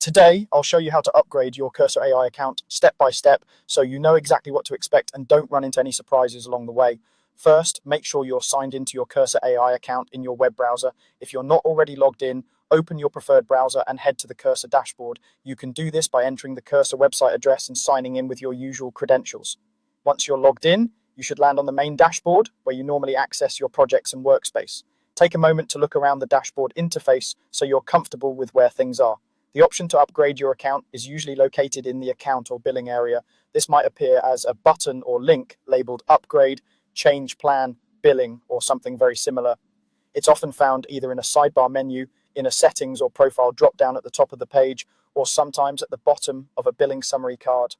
Today, I'll show you how to upgrade your Cursor.Ai account step by step so you know exactly what to expect and don't run into any surprises along the way. First, make sure you're signed into your Cursor.Ai account in your web browser. If you're not already logged in, open your preferred browser and head to the Cursor dashboard. You can do this by entering the Cursor website address and signing in with your usual credentials. Once you're logged in, you should land on the main dashboard where you normally access your projects and workspace. Take a moment to look around the dashboard interface so you're comfortable with where things are. The option to upgrade your account is usually located in the account or billing area. This might appear as a button or link labeled Upgrade, Change Plan, Billing, or something very similar. It's often found either in a sidebar menu, in a Settings or Profile drop-down at the top of the page, or sometimes at the bottom of a billing summary card.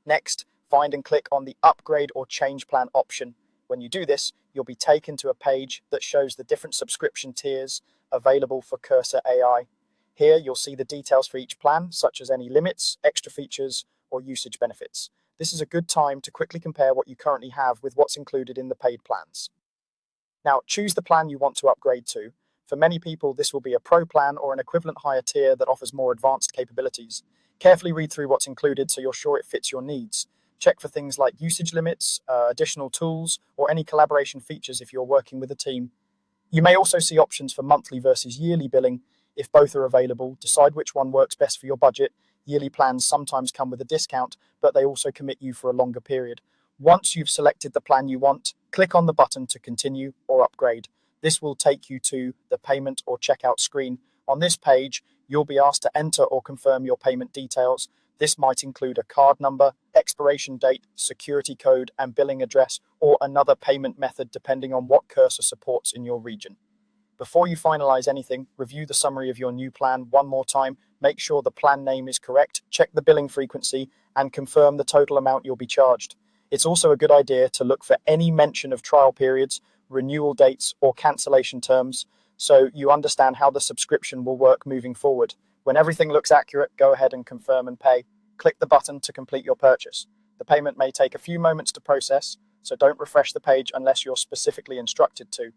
Next, find and click on the Upgrade or Change Plan option. When you do this, you'll be taken to a page that shows the different subscription tiers available for Cursor.Ai. Here, you'll see the details for each plan, such as any limits, extra features, or usage benefits. This is a good time to quickly compare what you currently have with what's included in the paid plans. Now, choose the plan you want to upgrade to. For many people, this will be a Pro plan or an equivalent higher tier that offers more advanced capabilities. Carefully read through what's included so you're sure it fits your needs. Check for things like usage limits, additional tools, or any collaboration features if you're working with a team. You may also see options for monthly versus yearly billing. If both are available, decide which one works best for your budget. Yearly plans sometimes come with a discount, but they also commit you for a longer period. Once you've selected the plan you want, click on the button to continue or upgrade. This will take you to the payment or checkout screen. On this page, you'll be asked to enter or confirm your payment details. This might include a card number, expiration date, security code, and billing address, or another payment method depending on what Cursor supports in your region. Before you finalize anything, review the summary of your new plan one more time, make sure the plan name is correct, check the billing frequency, and confirm the total amount you'll be charged. It's also a good idea to look for any mention of trial periods, renewal dates, or cancellation terms, so you understand how the subscription will work moving forward. When everything looks accurate, go ahead and confirm and pay. Click the button to complete your purchase. The payment may take a few moments to process, so don't refresh the page unless you're specifically instructed to.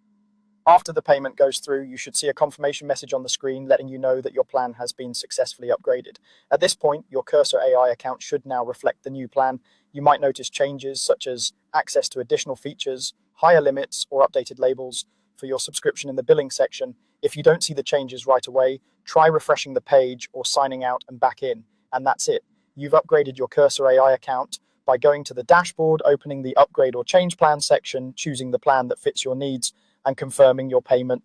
After the payment goes through, you should see a confirmation message on the screen letting you know that your plan has been successfully upgraded. At this point, your Cursor.Ai account should now reflect the new plan. You might notice changes such as access to additional features, higher limits, or updated labels for your subscription in the billing section. If you don't see the changes right away, try refreshing the page or signing out and back in, and that's it. You've upgraded your Cursor.Ai account by going to the dashboard, opening the Upgrade or Change Plan section, choosing the plan that fits your needs, and confirming your payment